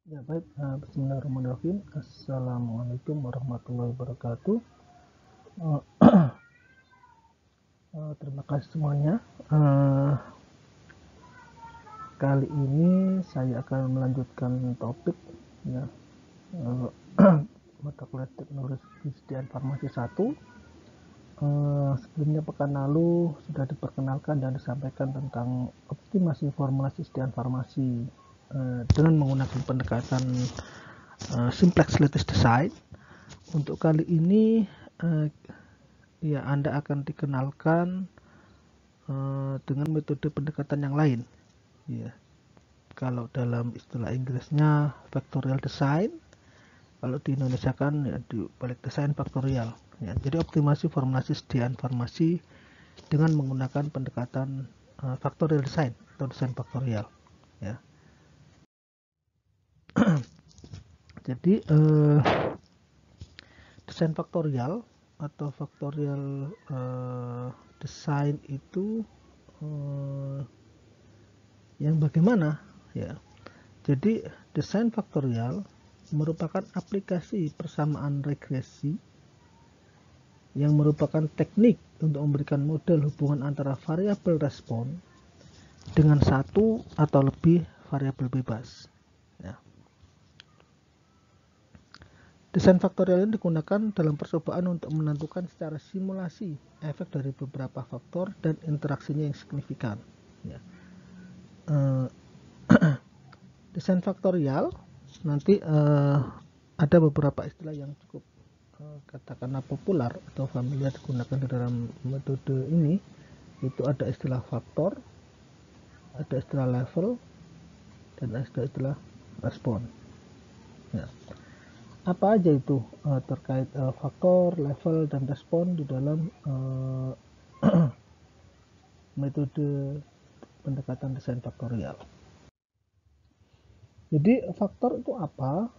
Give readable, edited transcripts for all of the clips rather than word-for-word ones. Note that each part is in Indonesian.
Ya baik, bismillahirrahmanirrahim. Assalamualaikum warahmatullahi wabarakatuh. Eh, Terima kasih semuanya. Eh, Kali ini saya akan melanjutkan topik ya, eh, mata kuliah teknologi kesediaan farmasi 1. Sebelumnya pekan lalu sudah diperkenalkan dan disampaikan tentang optimasi formulasi kesediaan farmasi dengan menggunakan pendekatan simplex lattice design. Untuk kali ini eh, ya Anda akan dikenalkan dengan metode pendekatan yang lain. Ya, kalau dalam istilah Inggrisnya factorial design, kalau di Indonesia kan ya, di balik desain faktorial. Ya, jadi optimasi formulasi sediaan farmasi dengan menggunakan pendekatan factorial design atau desain faktorial. Ya, jadi desain faktorial atau factorial design itu eh, yang bagaimana? Ya, jadi desain faktorial merupakan aplikasi persamaan regresi yang merupakan teknik untuk memberikan model hubungan antara variabel respon dengan satu atau lebih variabel bebas. Ya. Desain faktorial ini digunakan dalam percobaan untuk menentukan secara simulasi efek dari beberapa faktor dan interaksinya yang signifikan. Ya. Desain faktorial nanti ada beberapa istilah yang cukup katakanlah populer atau familiar digunakan di dalam metode ini. Itu ada istilah faktor, ada istilah level, dan ada istilah respon. Ya. Apa aja itu terkait faktor, level, dan respon di dalam metode pendekatan desain faktorial. Jadi faktor itu apa?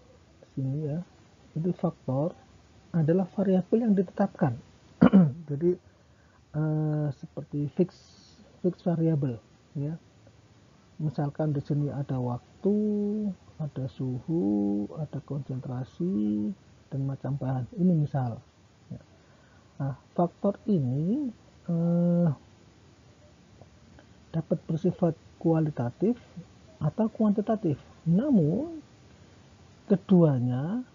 Sini ya. Jadi faktor adalah variabel yang ditetapkan. Jadi seperti fix variabel ya. Misalkan di sini ada waktu, ada suhu, ada konsentrasi, dan macam bahan. Ini misal. Nah, faktor ini dapat bersifat kualitatif atau kuantitatif. Namun keduanya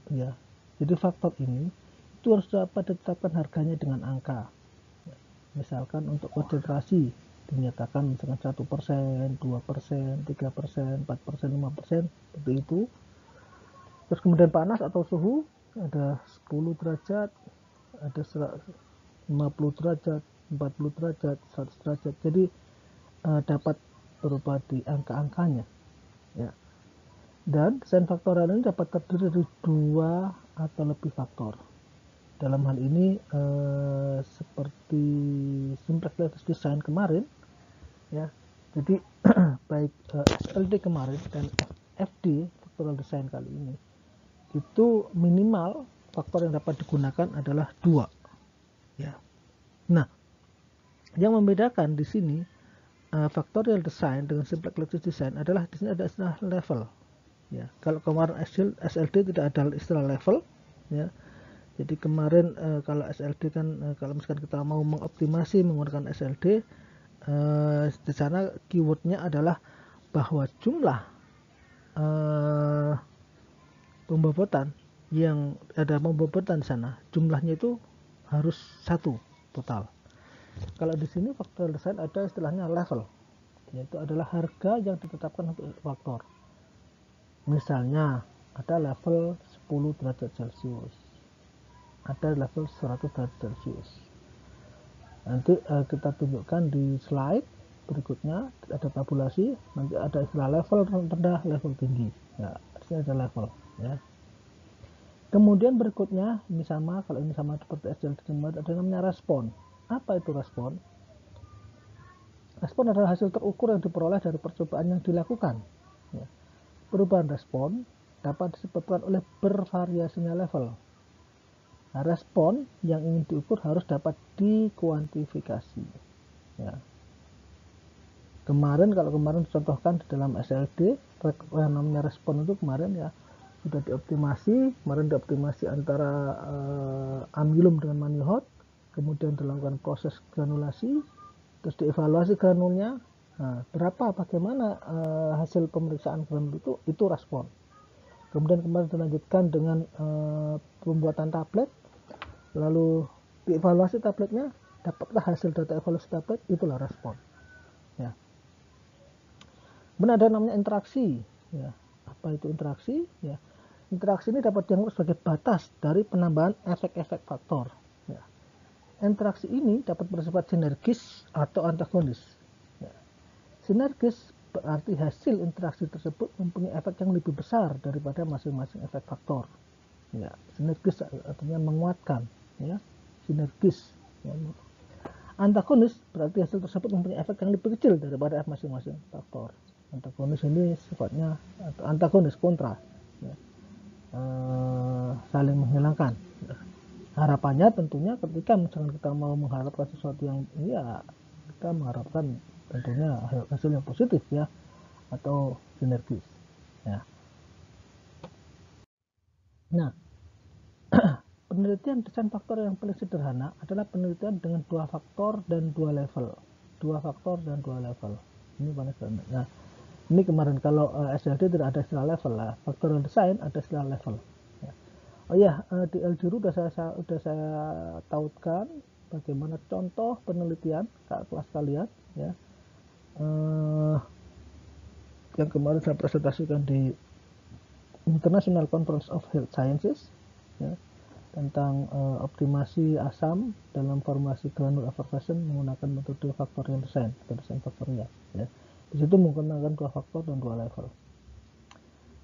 ya, jadi faktor ini itu harus dapat ditetapkan harganya dengan angka. Misalkan untuk konsentrasi dinyatakan misalkan 1%, 2%, 3%, 4%, 5%, seperti itu. Terus kemudian panas atau suhu ada 10 derajat, ada 50 derajat, 40 derajat, 100 derajat. Jadi dapat berupa di angka-angkanya ya. Dan desain faktorial ini dapat terdiri dari dua atau lebih faktor. Dalam hal ini seperti simplex lattice design kemarin ya. Jadi baik SLD kemarin dan FD factorial design kali ini itu minimal faktor yang dapat digunakan adalah dua ya. Nah, yang membedakan di sini factorial design dengan simplex lattice design adalah di sini ada istilah level ya. Kalau kemarin SLD tidak ada istilah level ya. Jadi kemarin kalau SLD kan kalau misalkan kita mau mengoptimasi menggunakan SLD di sana keywordnya adalah bahwa jumlah pembobotan yang ada pembobotan di sana jumlahnya itu harus satu total. Kalau di sini faktor desain ada istilahnya level, yaitu adalah harga yang ditetapkan untuk faktor. Misalnya ada level 10 derajat Celcius, ada level 100 derajat Celcius. Nanti kita tunjukkan di slide berikutnya, ada tabulasi, nanti ada istilah level rendah, level tinggi. Ya, disini ada level ya. Kemudian berikutnya ini sama, kalau ini sama seperti SLD kemarin, ada namanya respon. Apa itu respon? Respon adalah hasil terukur yang diperoleh dari percobaan yang dilakukan. Ya. Perubahan respon dapat disebabkan oleh bervariasinya level. Nah, respon yang ingin diukur harus dapat dikuantifikasi. Ya. Kemarin kalau kemarin dicontohkan di dalam SLD, yang namanya respon itu kemarin ya sudah dioptimasi antara amilum dengan manihot, kemudian dilakukan proses granulasi, terus dievaluasi granulnya. Nah, bagaimana hasil pemeriksaan granul itu respon. Kemudian kemarin dilanjutkan dengan pembuatan tablet, lalu dievaluasi tabletnya, dapatlah hasil data evaluasi tablet, itulah respon. Ya. Kemudian ada namanya interaksi. Ya. Apa itu interaksi? Ya. Interaksi ini dapat dianggap sebagai batas dari penambahan efek-efek faktor. Ya. Interaksi ini dapat bersifat sinergis atau antagonis. Ya. Sinergis berarti hasil interaksi tersebut mempunyai efek yang lebih besar daripada masing-masing efek faktor. Ya, sinergis artinya menguatkan, ya, sinergis. Ya. Antagonis berarti hasil tersebut mempunyai efek yang lebih kecil daripada masing-masing faktor. Antagonis ini sifatnya antagonis, kontra, ya. Saling menghilangkan. Harapannya tentunya ketika misalkan kita mau mengharapkan sesuatu yang ya kita mengharapkan tentunya hasil yang positif, ya, atau sinergis, ya. Nah, penelitian desain faktor yang paling sederhana adalah penelitian dengan dua faktor dan dua level. Ini paling sederhana. Nah, ini kemarin kalau SLD tidak ada istilah level lah. Faktor desain ada istilah level. Ya. Oh ya, di Aljuru sudah saya tautkan bagaimana contoh penelitian kelas kalian, ya. Yang kemarin saya presentasikan di International Conference of Health Sciences, ya, tentang optimasi asam dalam formasi granul effervescent menggunakan metode faktorial design atau desain faktorial, ya. Di situ menggunakan dua faktor dan dua level.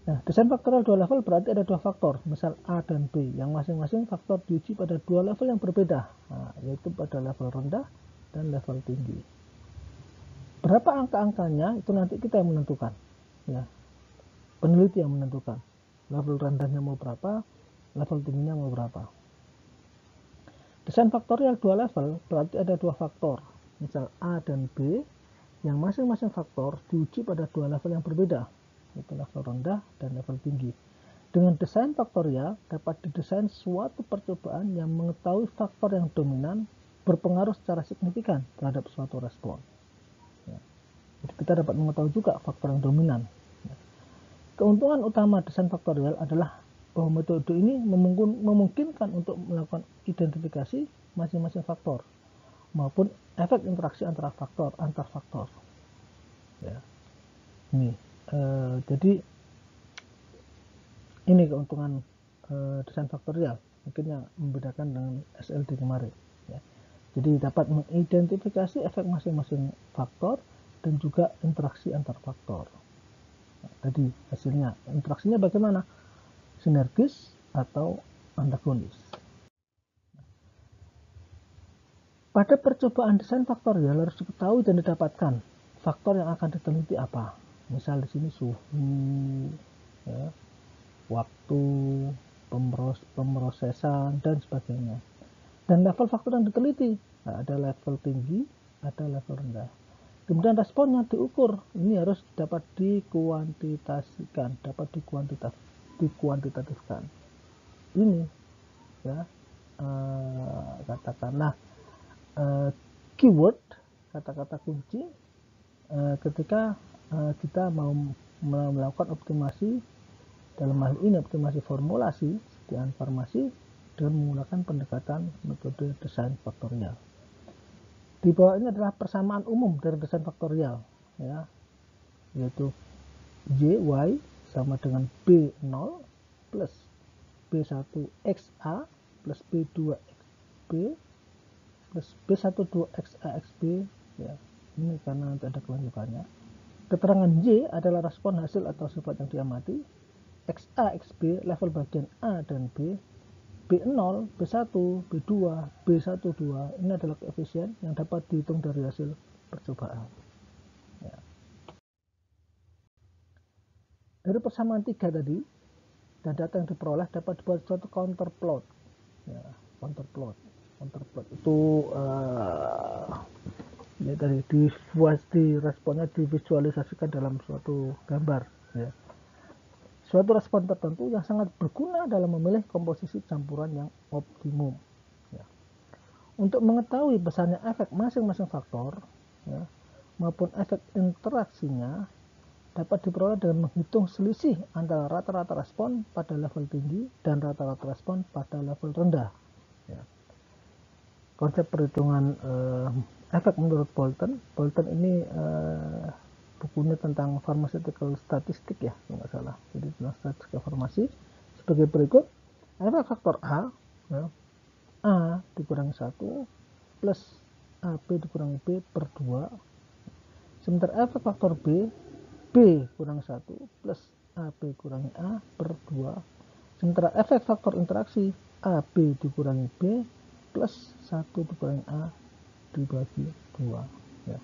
Nah, desain faktorial dua level berarti ada dua faktor, misal A dan B, yang masing-masing faktor diuji pada dua level yang berbeda, nah, yaitu pada level rendah dan level tinggi. Berapa angka-angkanya itu nanti kita yang menentukan, ya, peneliti yang menentukan. Level rendahnya mau berapa, level tingginya mau berapa. Desain faktorial dua level berarti ada dua faktor, misal A dan B, yang masing-masing faktor diuji pada dua level yang berbeda, yaitu level rendah dan level tinggi. Dengan desain faktorial dapat didesain suatu percobaan yang mengetahui faktor yang dominan berpengaruh secara signifikan terhadap suatu respon. Ya. Jadi kita dapat mengetahui juga faktor yang dominan. Ya. Keuntungan utama desain faktorial adalah bahwa metode ini memungkinkan untuk melakukan identifikasi masing-masing faktor maupun efek interaksi antara faktor antar faktor. Ya. Ini jadi ini keuntungan desain faktorial, mungkin yang membedakan dengan SLD kemarin, ya. Jadi dapat mengidentifikasi efek masing-masing faktor dan juga interaksi antar faktor. Nah, tadi hasilnya interaksinya bagaimana, sinergis atau antagonis. Pada percobaan desain faktorial harus diketahui dan didapatkan faktor yang akan diteliti apa. Misal di sini suhu, ya, waktu, pemrosesan, dan sebagainya. Dan level faktor yang diteliti, nah, ada level tinggi, ada level rendah. Kemudian responnya diukur, ini harus dapat dikuantitasikan, dapat dikuantitatifkan. Ini, ya, katakanlah keyword, kata-kata kunci ketika kita mau melakukan optimasi, dalam hal ini optimasi formulasi sediaan farmasi dengan menggunakan pendekatan metode desain faktorial. Di bawah ini adalah persamaan umum dari desain faktorial, ya, yaitu Y sama dengan B0 plus B1XA plus B2XB plus B12XAXB, ya. Ini karena nanti ada kelanjutannya. Keterangan Y adalah respon hasil atau sifat yang diamati. XA, XB level bagian A dan B. B0, B1, B2, B12 ini adalah koefisien yang dapat dihitung dari hasil percobaan. Ya. Dari persamaan 3 tadi dan data yang diperoleh dapat dibuat suatu counterplot. Ya, counterplot itu Ya, tadi di responnya divisualisasikan dalam suatu gambar. Ya. Suatu respon tertentu yang sangat berguna dalam memilih komposisi campuran yang optimum. Ya. Untuk mengetahui besarnya efek masing-masing faktor, ya, maupun efek interaksinya dapat diperoleh dengan menghitung selisih antara rata-rata respon pada level tinggi dan rata-rata respon pada level rendah. Ya. Konsep perhitungan efek menurut Bolton ini bukunya tentang pharmaceutical statistik ya, kalau nggak salah. Jadi tentang statistika farmasi sebagai berikut: efek faktor A, ya, A dikurangi 1 plus AB dikurangi B per 2. Sementara efek faktor B, B kurang 1 plus AB kurangi A per 2. Sementara efek faktor interaksi, AB dikurangi B plus 1 dikurangi A dibagi 2. Ya.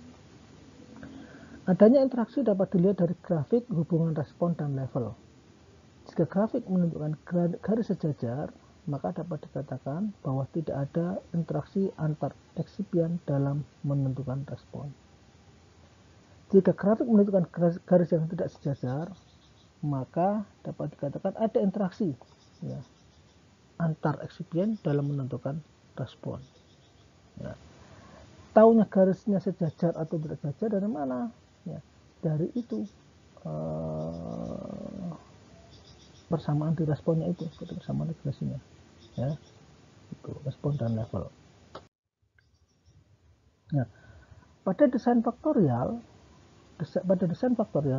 Adanya interaksi dapat dilihat dari grafik hubungan respon dan level. Jika grafik menunjukkan garis sejajar, maka dapat dikatakan bahwa tidak ada interaksi antar eksipien dalam menentukan respon. Jika grafik menunjukkan garis yang tidak sejajar, maka dapat dikatakan ada interaksi, ya, antar eksipien dalam menentukan respon. Ya. Taunya garisnya sejajar atau tidak sejajar dari mana? Ya, dari itu persamaan di responnya itu, persamaan regresinya, ya, itu respon dan level. Nah, pada desain faktorial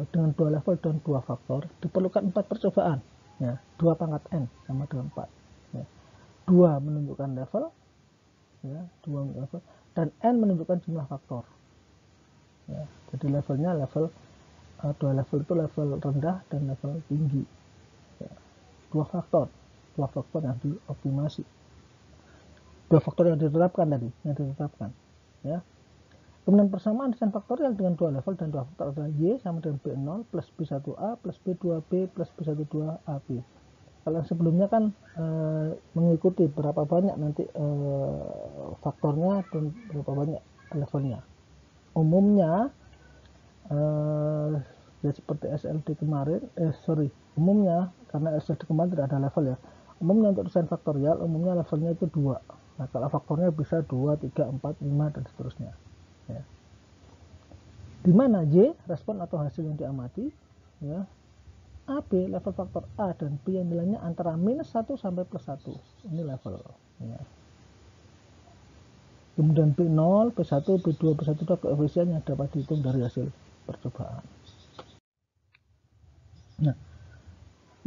dengan 2 level dan 2 faktor diperlukan 4 percobaan, ya, 2 pangkat n sama dengan 4, ya. 2 menunjukkan level, ya, 2 level, dan n menunjukkan jumlah faktor, ya. Jadi levelnya dua level itu level rendah dan level tinggi, ya. dua faktor yang dioptimasi, 2 faktor yang ditetapkan, ya. Kemudian persamaan desain faktorial dengan 2 level dan 2 faktor adalah Y sama dengan B0 plus B1A plus B2B plus B12AB. Kalau yang sebelumnya kan mengikuti berapa banyak nanti faktornya dan berapa banyak levelnya. Umumnya ya seperti SLD kemarin, umumnya karena SLD kemarin tidak ada level ya. Umumnya untuk desain faktorial, umumnya levelnya itu 2. Nah, kalau faktornya bisa 2, 3, 4, 5, dan seterusnya. Ya. Di mana Y respon atau hasil yang diamati, ya, AB level faktor A dan B yang nilainya antara minus 1 sampai plus 1, ini level, ya. Kemudian B0, B1, B2, B1 koefisien yang dapat dihitung dari hasil percobaan. Nah,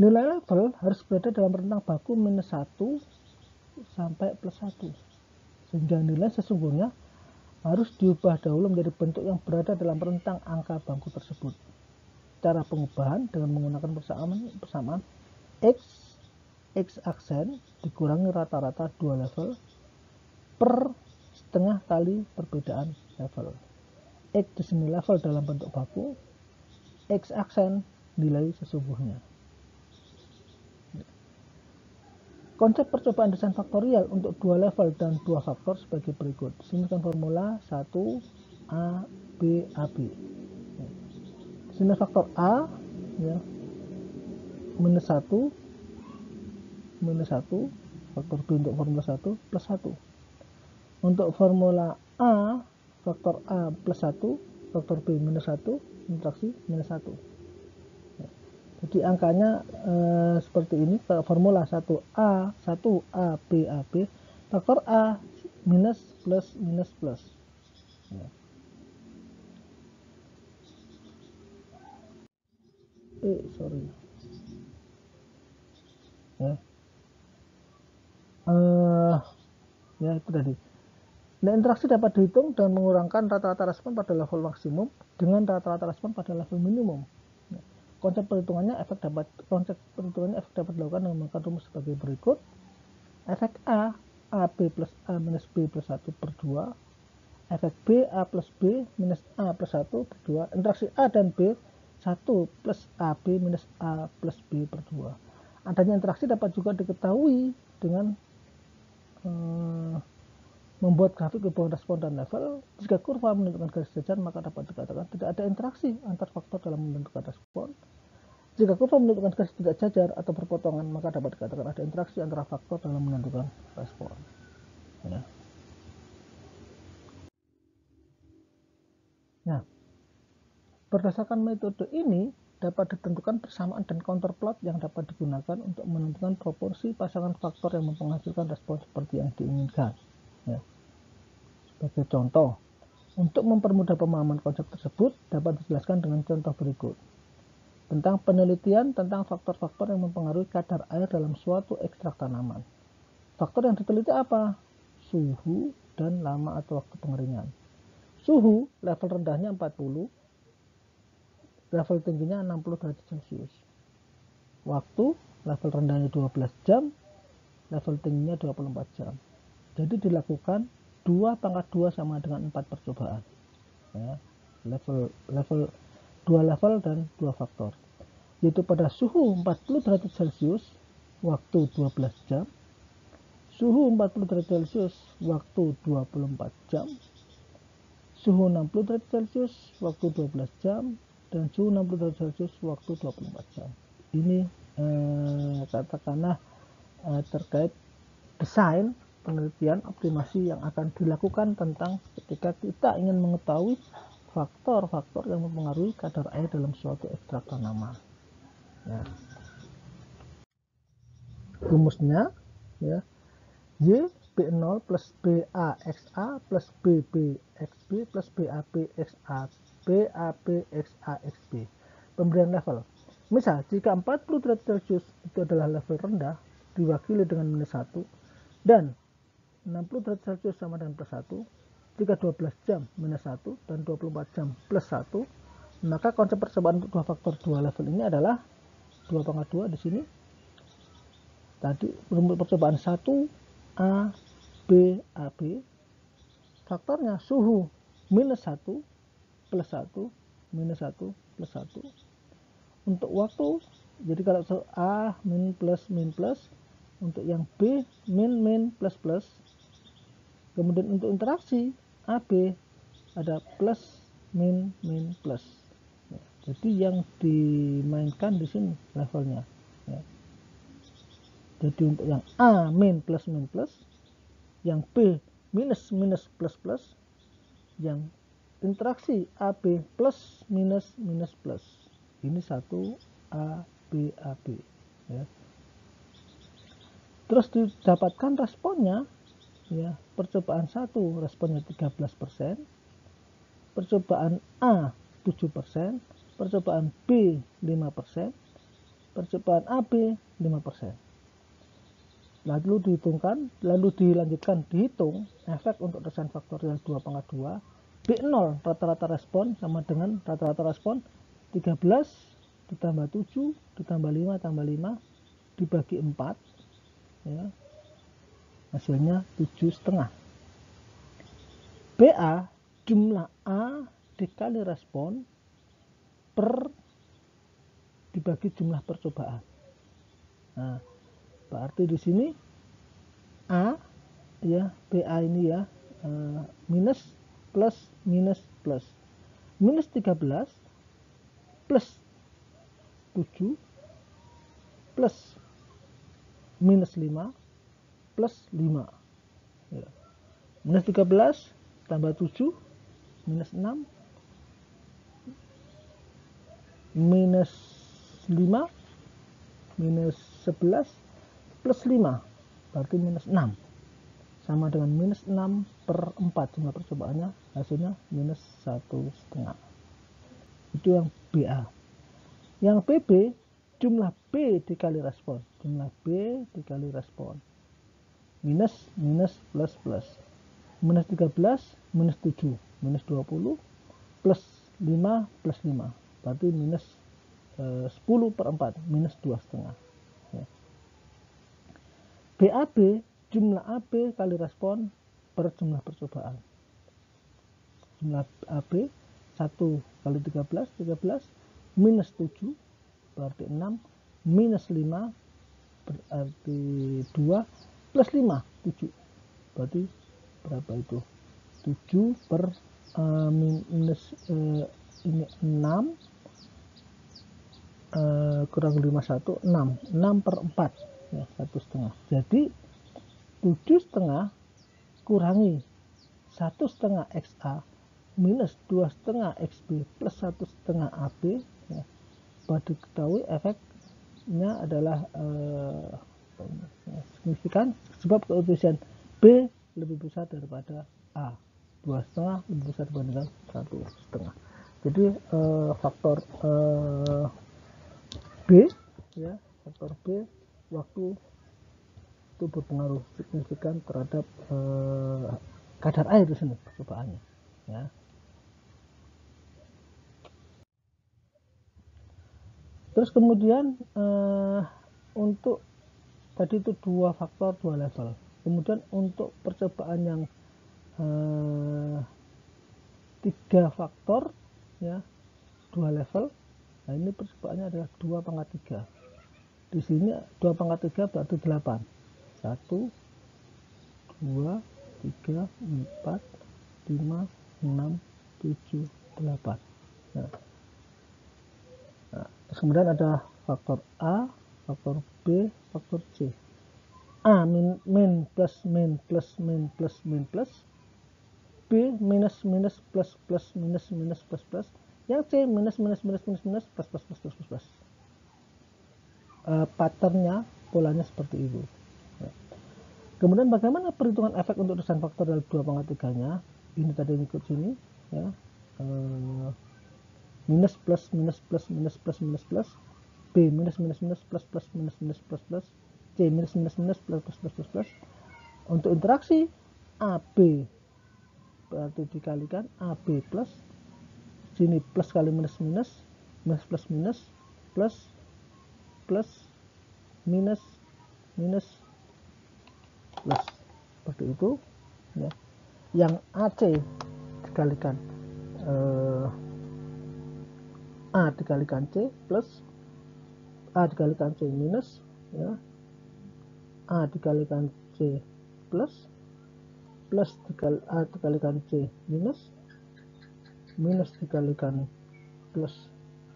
nilai level harus berada dalam rentang baku minus 1 sampai plus 1, sehingga nilai sesungguhnya harus diubah dahulu menjadi bentuk yang berada dalam rentang angka baku tersebut. Cara pengubahan dengan menggunakan persamaan X aksen dikurangi rata-rata 2 level per setengah kali perbedaan level. X di sini level dalam bentuk baku, X aksen nilai sesungguhnya. Konsep percobaan desain faktorial untuk 2 level dan 2 faktor sebagai berikut. Sini kan formula 1 A B AB. Sini faktor A, ya, minus 1 faktor B untuk formula 1 plus 1. Untuk formula A, faktor A plus 1, faktor B minus 1, interaksi minus 1. Jadi angkanya seperti ini. Kalau formula 1A B AB, faktor A minus plus minus plus, ya. Ya. Ya itu tadi. Nah, interaksi dapat dihitung dengan mengurangkan rata-rata respon pada level maksimum dengan rata-rata respon pada level minimum. Nah, konsep perhitungannya efek dapat dilakukan dengan menggunakan rumus sebagai berikut. Efek A, AB plus A minus B plus 1 per 2. Efek B, A plus B minus A plus 1 per 2. Interaksi A dan B, 1 plus AB minus A plus B per 2. Adanya interaksi dapat juga diketahui dengan membuat grafik hubungan respon dan level. Jika kurva menunjukkan garis jajar, maka dapat dikatakan tidak ada interaksi antar faktor dalam menentukan respon. Jika kurva menunjukkan garis tidak jajar atau berpotongan, maka dapat dikatakan ada interaksi antara faktor dalam menentukan respon. Ya. Nah, berdasarkan metode ini dapat ditentukan persamaan dan counterplot yang dapat digunakan untuk menentukan proporsi pasangan faktor yang menghasilkan respon seperti yang diinginkan. Ya. Sebagai contoh, untuk mempermudah pemahaman konsep tersebut dapat dijelaskan dengan contoh berikut. Tentang penelitian tentang faktor-faktor yang mempengaruhi kadar air dalam suatu ekstrak tanaman. Faktor yang diteliti apa? Suhu dan lama atau waktu pengeringan. Suhu, level rendahnya 40, level tingginya 60 derajat Celcius. Waktu, level rendahnya 12 jam, level tingginya 24 jam. Jadi dilakukan 2 pangkat 2 sama dengan 4 percobaan. Ya, level 2 level dan 2 faktor. Yaitu pada suhu 40 derajat Celcius, waktu 12 jam, suhu 40 derajat Celcius, waktu 24 jam, suhu 60 derajat Celcius, waktu 12 jam, dan suhu 60 derajat Celcius, waktu 24 jam. Ini katakanlah terkait desain penelitian optimasi yang akan dilakukan tentang ketika kita ingin mengetahui faktor-faktor yang mempengaruhi kadar air dalam suatu ekstrak tanaman. Ya. Rumusnya, ya, Y B0 plus BAXA plus BBXB plus BABXA BABXAXB. Pemberian level. Misal, jika 40 derajat Celcius itu adalah level rendah, diwakili dengan minus 1, dan 60 derajat Celcius sama dengan plus 1, jika 12 jam minus 1 dan 24 jam plus 1, maka konsep percobaan untuk dua faktor dua level ini adalah 2 pangkat 2 di sini. Tadi rumus percobaan 1 A B A B, faktornya suhu minus 1 plus 1 minus 1 plus 1. Untuk waktu, jadi kalau A min plus, untuk yang B min plus plus. Kemudian untuk interaksi AB ada plus min plus. Ya, jadi yang dimainkan di sini levelnya. Ya. Jadi untuk yang A min plus, yang B minus plus, yang interaksi AB plus minus plus. Ini 1 A B A B. Ya. Terus didapatkan responnya. Ya, percobaan 1 responnya 13%, percobaan A 7%, percobaan B 5%, percobaan AB 5%. Lalu dihitungkan, lalu dilanjutkan dihitung efek untuk desain faktorial 2 pangkat 2. B0 rata-rata respon sama dengan rata-rata respon 13 ditambah 7 ditambah 5 tambah 5 dibagi 4, ya. Hasilnya 7,5. BA jumlah A dikali respon per dibagi jumlah percobaan. Nah, berarti di sini A, ya, BA ini ya, minus plus minus plus. Minus 13 plus 7 plus minus 5 plus 5. Ya. Minus 13 tambah 7 minus 6 minus 5 minus 11 plus 5 berarti minus 6 sama dengan minus 6 per 4 jumlah percobaannya, hasilnya minus 1,5. Itu yang BA. Yang BB jumlah B dikali respon, jumlah B dikali respon, minus plus plus, minus 13 minus 7 minus 20 plus 5 plus 5 berarti minus 10 per 4 minus 2,5. Ya. BAB jumlah AB kali respon per jumlah percobaan, jumlah AB 1 kali 13 minus 7 berarti 6 minus 5 berarti 2 plus 5 7 berarti berapa itu, 7 per minus ini 6 kurang 51, 6 per 4 ya, 1,5. Jadi 7,5 kurangi 1,5 XA minus 2,5 XB plus 1,5 AB ya, dapat diketahui efeknya adalah signifikan sebab koefisien B lebih besar daripada A, 2,5 lebih besar dibandingkan 1,5. Jadi faktor B ya, faktor B waktu itu berpengaruh signifikan terhadap kadar air di sini percobaannya ya. Terus kemudian untuk tadi itu 2 faktor 2 level. Kemudian untuk percobaan yang 3 faktor ya, 2 level. Nah, ini percobaannya adalah 2 pangkat 3. Di sini 2 pangkat 3 berarti 8. 1 2 3 4 5 6 7 8. Nah, terus kemudian ada faktor A, faktor B, faktor C. A min plus min plus min plus min plus, B minus minus plus plus minus minus plus plus, yang C minus minus minus minus minus plus plus plus plus plus plus. Patternnya polanya seperti itu ya. Kemudian bagaimana perhitungan efek untuk desain faktor dari 2 pangkat 3 nya, ini tadi ikut sini ya, minus plus minus plus minus plus minus plus, B minus minus minus plus plus minus minus plus plus, C minus minus minus plus plus plus plus plus. Untuk interaksi AB berarti dikalikan AB plus, sini plus kali minus minus, minus plus minus, plus plus minus minus plus, seperti itu ya. Yang AC dikalikan A dikalikan C plus A dikalikan C minus ya, A dikalikan C plus plus A dikalikan C minus, minus dikalikan plus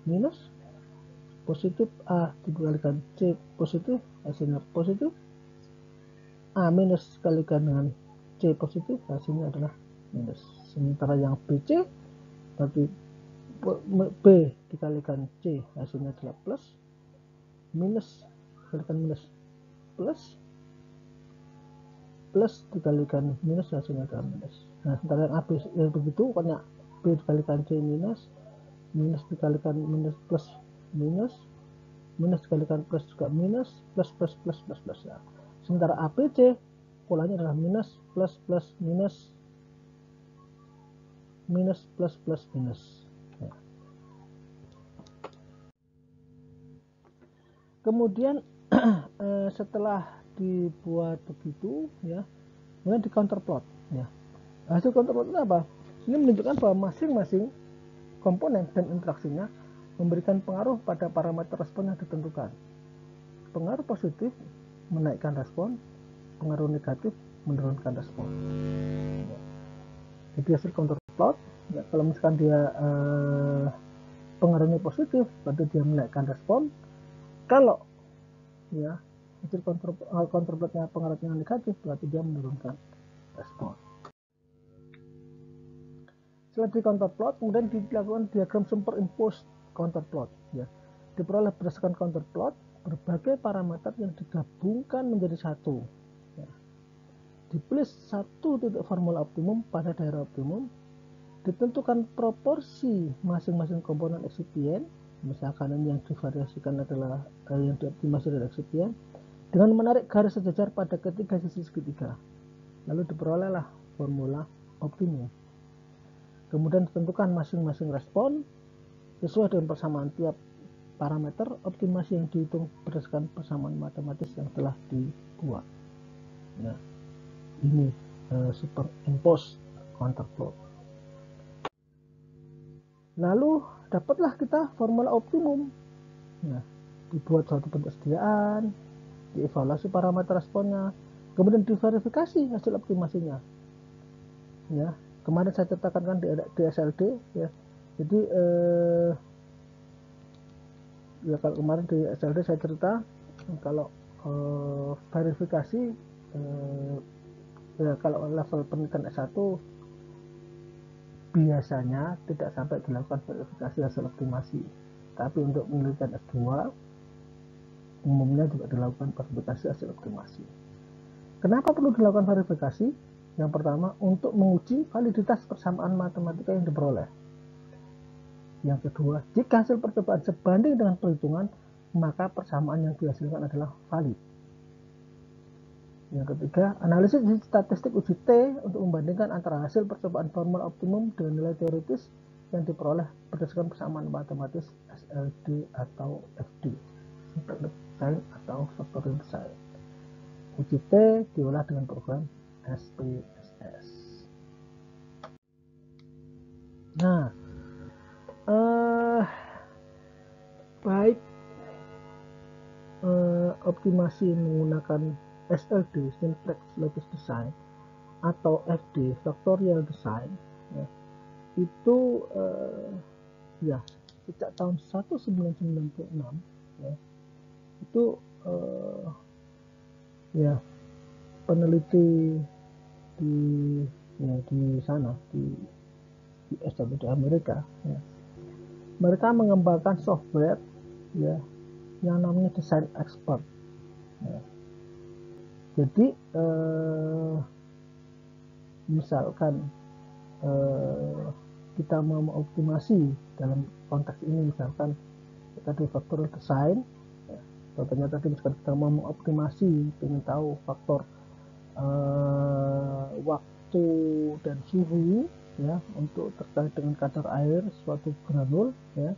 minus, positif A dikalikan C positif, hasilnya positif. A minus dikalikan dengan C positif, hasilnya adalah minus. Sementara yang BC berarti B dikalikan C, hasilnya adalah plus, minus dikalikan minus plus, plus dikalikan minus, hasilnya adalah minus. Nah, sementara yang AB begitu, pokoknya B dikalikan C minus, minus dikalikan minus plus minus, minus dikalikan plus juga minus, plus plus plus plus plus ya. Sementara ABC polanya adalah minus plus plus minus, minus plus plus minus ya. Kemudian setelah dibuat begitu ya, kemudian di counterplot ya. Hasil counterplot itu apa? Ini menunjukkan bahwa masing-masing komponen dan interaksinya memberikan pengaruh pada parameter respon yang ditentukan. Pengaruh positif menaikkan respon, pengaruh negatif menurunkan respon ya. Jadi hasil counterplot ya, kalau misalkan dia pengaruhnya positif berarti dia menaikkan respon. Kalau ya hasil counterplotnya pengaruhnya negatif berarti dia menurunkan respon. Setelah di counterplot kemudian dilakukan diagram superimpose counterplot ya. Diperoleh berdasarkan counterplot berbagai parameter yang digabungkan menjadi satu ya. Dipilih satu titik formula optimum pada daerah optimum, ditentukan proporsi masing-masing komponen eksipien, misalkan ini yang divariasikan adalah yang dioptimasi dari eksipien, dengan menarik garis sejajar pada ketiga sisi segitiga, lalu diperolehlah formula optimum. Kemudian ditentukan masing-masing respon sesuai dengan persamaan tiap parameter optimasi yang dihitung berdasarkan persamaan matematis yang telah dibuat ya. Ini superimpose counterplot. Lalu dapatlah kita formula optimum ya. Dibuat suatu persediaan, dievaluasi parameter responnya, kemudian diverifikasi hasil optimasinya. ya. Kemarin saya ceritakan kan di SLD ya. Jadi ya kalau kemarin di SLD saya cerita kalau verifikasi ya kalau level penelitian S1 biasanya tidak sampai dilakukan verifikasi hasil optimasi, tapi untuk penelitian S2 umumnya juga dilakukan verifikasi hasil optimasi. Kenapa perlu dilakukan verifikasi? Yang pertama, untuk menguji validitas persamaan matematika yang diperoleh. Yang kedua, jika hasil percobaan sebanding dengan perhitungan, maka persamaan yang dihasilkan adalah valid. Yang ketiga, analisis statistik uji T untuk membandingkan antara hasil percobaan formal optimum dengan nilai teoritis yang diperoleh berdasarkan persamaan matematis SLD atau FD, simple design atau factorial design. Uji T diolah dengan program SPSS. Nah, baik optimasi menggunakan SLD, Simplex Lattice Design, atau FD, Factorial Design, ya, itu ya sejak tahun 1996 ya, itu ya peneliti di sana di US atau di Amerika ya, mereka mengembangkan software ya yang namanya Design Expert ya. Jadi misalkan kita mau mengoptimasi dalam konteks ini, misalkan kita di factorial design ya, contohnya tadi misalkan kita mau mengoptimasi, ingin tahu faktor waktu dan suhu ya untuk terkait dengan kadar air suatu granul ya,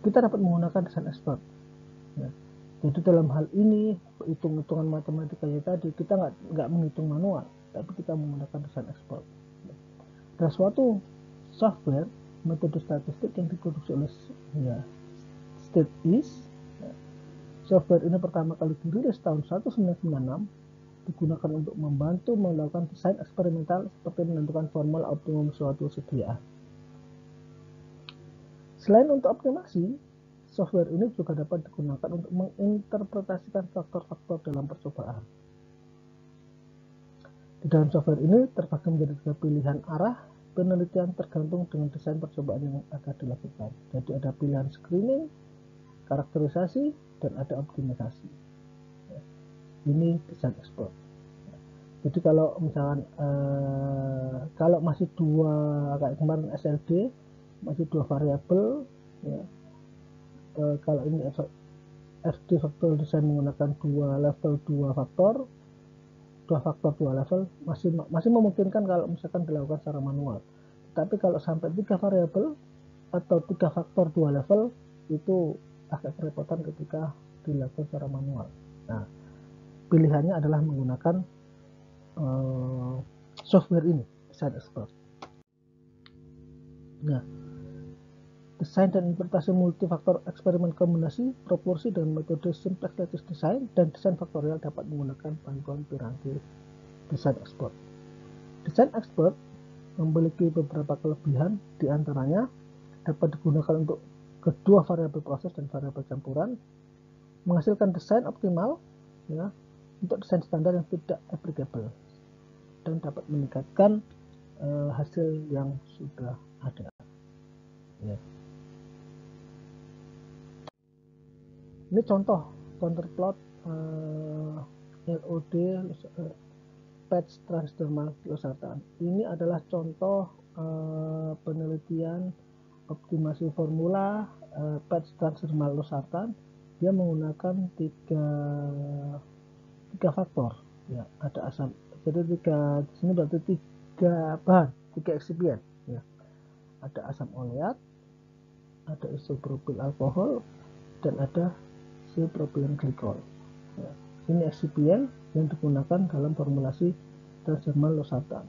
kita dapat menggunakan Design Expert ya. Jadi dalam hal ini hitung-hitungan matematikanya tadi kita nggak menghitung manual, tapi kita menggunakan Design Expert. Dan suatu software metode statistik yang diproduksi oleh ya, StateIs ya. Software ini pertama kali dirilis tahun 1996, digunakan untuk membantu melakukan desain eksperimental seperti menentukan formal optimum suatu sediaan. Selain untuk optimasi, software ini juga dapat digunakan untuk menginterpretasikan faktor-faktor dalam percobaan. Di dalam software ini terbagi menjadi 3 pilihan arah penelitian tergantung dengan desain percobaan yang akan dilakukan. Jadi ada pilihan screening, karakterisasi, dan ada optimisasi. Ini Design Expert. Jadi kalau misalkan kalau masih dua kayak kemarin SLD masih dua variabel ya, kalau ini FD Factorial Design menggunakan dua level dua faktor dua level masih memungkinkan kalau misalkan dilakukan secara manual. Tapi kalau sampai 3 variabel atau 3 faktor 2 level itu agak kerepotan ketika dilakukan secara manual. Nah, pilihannya adalah menggunakan software ini, Design Expert. Nah, desain dan interpretasi multifaktor eksperimen kombinasi proporsi dengan metode Simplex Lattice Design dan desain faktorial dapat menggunakan bantuan piranti Design Expert. Design Expert memiliki beberapa kelebihan, diantaranya dapat digunakan untuk kedua variabel proses dan variabel campuran, menghasilkan desain optimal ya, untuk desain standar yang tidak applicable, dan dapat meningkatkan hasil yang sudah ada ya. Ini contoh counterplot LOD patch transdermal losartan. Ini adalah contoh penelitian optimasi formula patch transdermal losartan. Dia menggunakan tiga faktor ya, ada asam, jadi di sini berarti 3 bahan, 3 eksipien ya. Ada asam oleat, ada isopropil alkohol, dan ada propylen glikol ya. Ini eksipien yang digunakan dalam formulasi transdermal losartan.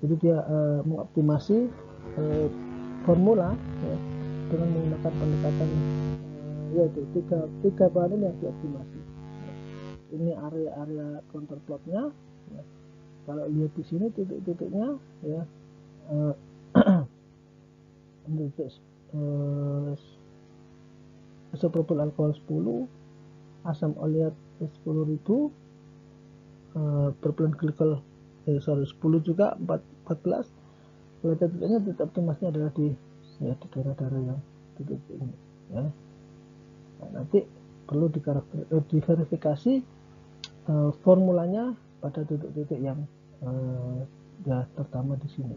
Jadi dia mengoptimasi formula ya, dengan menggunakan pendekatan yaitu tiga bahan ini yang dioptimasi. Ini area-area counterplotnya ya. Kalau lihat di sini titik-titiknya ya, titik isopropil alkohol 10, asam oleat 10.000, propylene glikol 10 juga 14. Kalau titiknya titik optimasinya adalah di daerah-daerah yang titik ini ya. Nah, nanti perlu diverifikasi formulanya pada titik-titik yang ya terutama di sini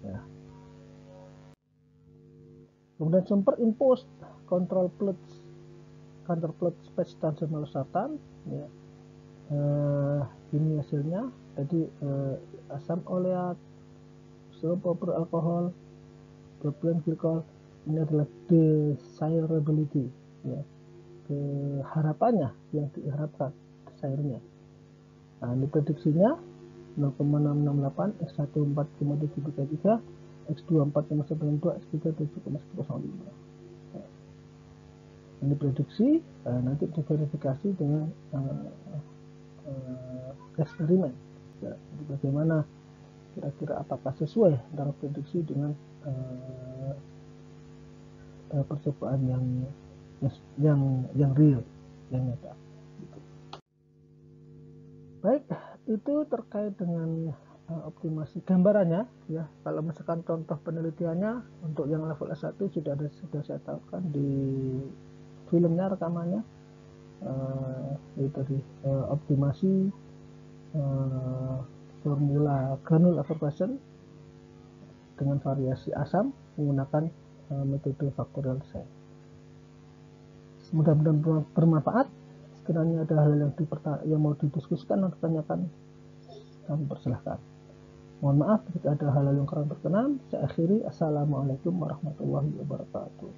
ya. Kemudian superimpose control plot counterplot space transfer melosatan ya. Ini hasilnya tadi asam oleat, isopropyl alkohol, propylene glikol. Ini adalah desirability ya, harapannya yang diharapkan desirenya. Nah, ini prediksinya 0,668, X1 4,733, X2 4,92, X3 7,105. Ini prediksi, nanti diverifikasi dengan eksperimen ya, jadi bagaimana kira-kira apakah sesuai antara prediksi dengan percobaan yang real, yang nyata gitu. Baik, itu terkait dengan optimasi gambarannya ya. Kalau misalkan contoh penelitiannya untuk yang level S1 sudah saya tahukan di filmnya, rekamannya, itu tadi optimasi formula granule absorption dengan variasi asam menggunakan metode factorial design. Mudah-mudahan bermanfaat. Sekiranya ada hal yang mau didiskusikan atau ditanyakan, kami persilahkan. Mohon maaf jika ada hal yang kurang berkenan. Saya akhiri. Assalamualaikum warahmatullahi wabarakatuh.